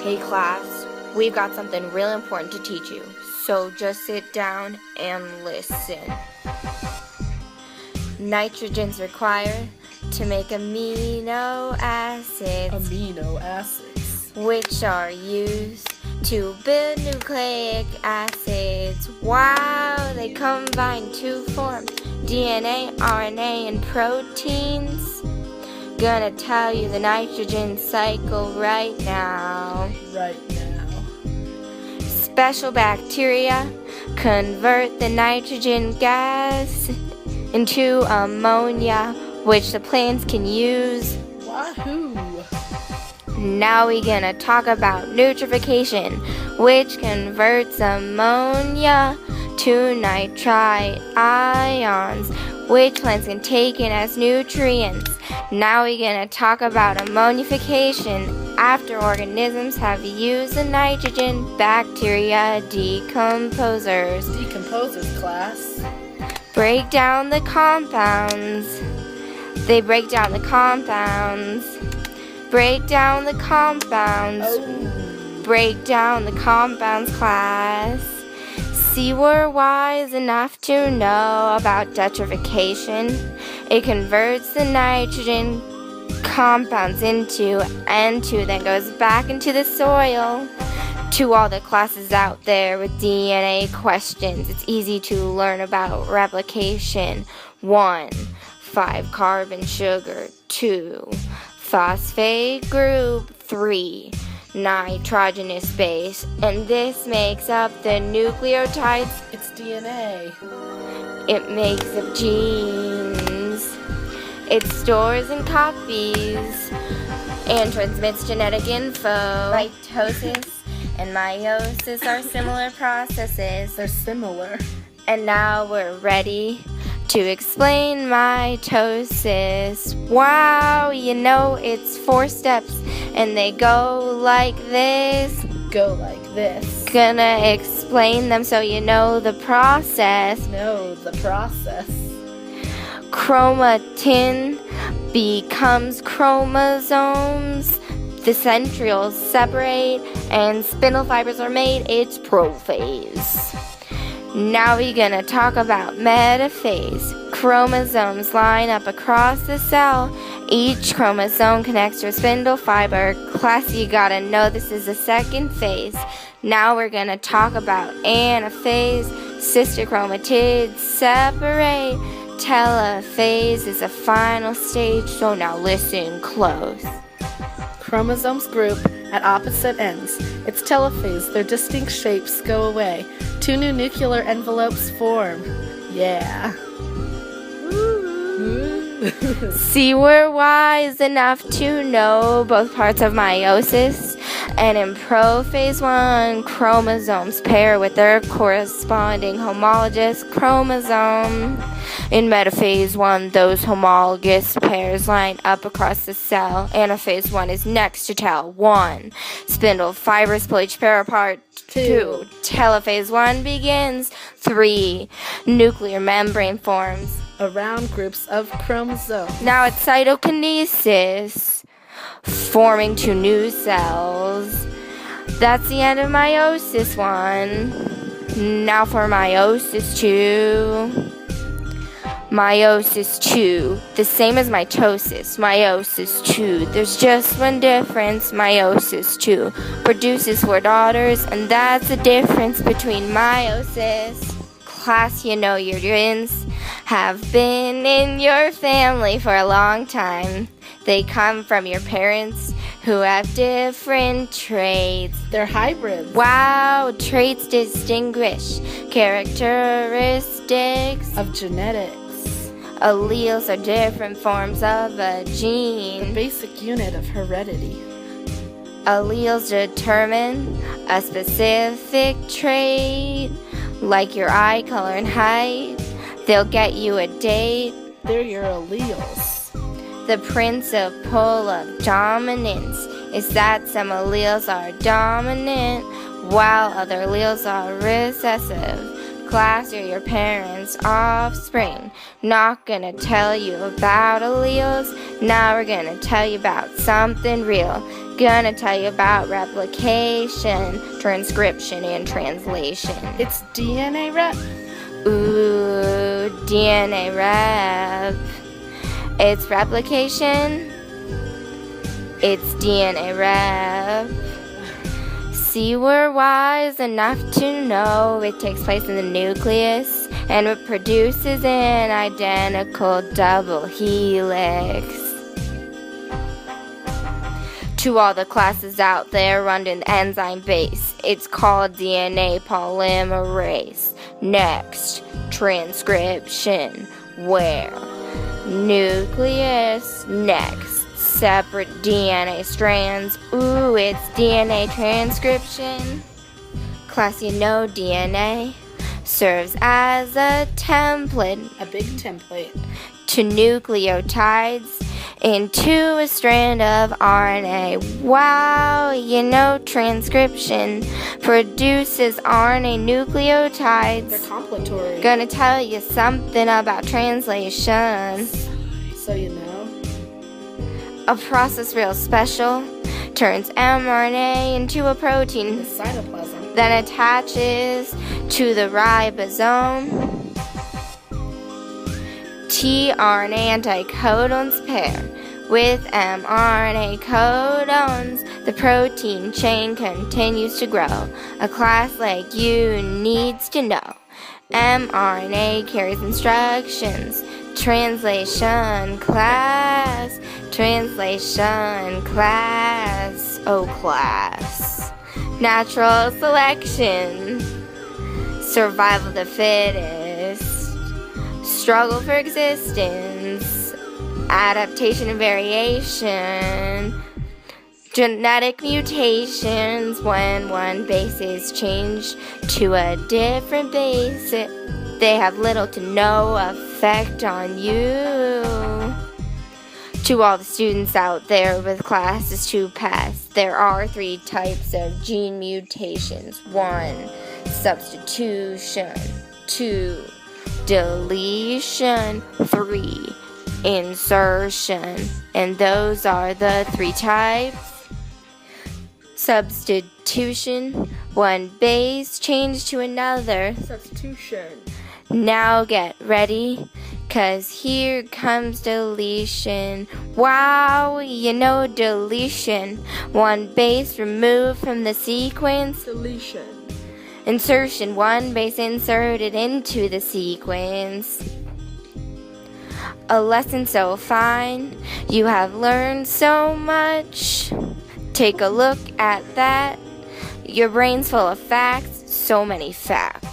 Hey class, we've got something really important to teach you, so just sit down and listen. Nitrogen's required to make amino acids. Amino acids. Which are used to build nucleic acids. Wow, they combine to form DNA, RNA, and proteins. Gonna tell you the nitrogen cycle right now. Special bacteria convert the nitrogen gas into ammonia, which the plants can use. Wahoo! Now we're gonna talk about nitrification, which converts ammonia to nitrite ions, which plants can take in as nutrients. Now we're gonna talk about ammonification. After organisms have used the nitrogen, bacteria decomposers. Decomposers, class. Break down the compounds. They break down the compounds. Break down the compounds. Oh. Break down the compounds, class. See, we're wise enough to know about nitrification. It converts the nitrogen compounds into N2, then goes back into the soil. To all the classes out there with DNA questions, it's easy to learn about replication. 1, 5-carbon sugar. 2, phosphate group. 3, nitrogenous base. And this makes up the nucleotides. It's DNA. It makes up genes. It stores and copies and transmits genetic info. Mitosis and meiosis are similar processes. They're similar. And now we're ready to explain mitosis. Wow, you know it's 4 steps and they go like this. Go like this. Gonna explain them so you know the process. Know the process. Chromatin becomes chromosomes. The centrioles separate and spindle fibers are made. It's prophase. Now we're gonna talk about metaphase. Chromosomes line up across the cell. Each chromosome connects to a spindle fiber. Class, you gotta know this is the second phase. Now we're gonna talk about anaphase. Sister chromatids separate. Telophase is the final stage, so now listen close. Chromosomes group at opposite ends. It's telophase. Their distinct shapes go away. 2 new nuclear envelopes form. Yeah. See, we're wise enough to know both parts of meiosis. And in prophase 1, chromosomes pair with their corresponding homologous chromosome. In metaphase 1, those homologous pairs line up across the cell. Anaphase 1 is next to tel. 1. Spindle fibers pull each pair apart. 2. Telophase 1 begins. 3. Nuclear membrane forms around groups of chromosomes. Now it's cytokinesis, forming 2 new cells. That's the end of meiosis 1. Now for meiosis 2. Meiosis 2, the same as mitosis. Meiosis 2, there's just one difference. Meiosis 2 produces 4 daughters, and that's the difference between meiosis. Class, you know your twins have been in your family for a long time. They come from your parents who have different traits. They're hybrids. Wow, traits distinguish characteristics of genetics. Alleles are different forms of a gene. The basic unit of heredity. Alleles determine a specific trait, like your eye color and height. They'll get you a date. They're your alleles. The principle of dominance is that some alleles are dominant while other alleles are recessive. Class, or your parents' offspring. Not gonna tell you about alleles. Now we're gonna tell you about something real. Gonna tell you about replication, transcription, and translation. It's DNA rep. Ooh, DNA rep. It's replication. It's DNA rep. See, we're wise enough to know it takes place in the nucleus and it produces an identical double helix. To all the classes out there run an enzyme base, it's called DNA polymerase. Next, transcription, where nucleus. Next, separate DNA strands. Ooh, it's DNA transcription. Class, you know DNA serves as a template, A big template. to nucleotides into a strand of RNA. Wow, you know transcription produces RNA They're nucleotides. complementary. Gonna tell you something about translation. So you know. A process real special turns mRNA into a The protein, cytoplasm. then attaches to the ribosome. tRNA anticodons pair with mRNA codons. The protein chain continues to grow. A class like you needs to know. mRNA carries instructions. Translation class. Translation class. Oh, class. Natural selection. Survival of the fittest. Struggle for existence. Adaptation and variation. Genetic mutations. When one base is changed to a different base, they have little to no effect on you. To all the students out there with classes to pass, there are 3 types of gene mutations. 1, substitution. 2, deletion. 3, insertion. And those are the 3 types. Substitution, one base changed to another. Substitution. Now get ready, 'cause here comes deletion. Wow, you know deletion. One base removed from the sequence. Deletion. Insertion, one base inserted into the sequence. A lesson so fine, you have learned so much. Take a look at that. Your brain's full of facts, so many facts.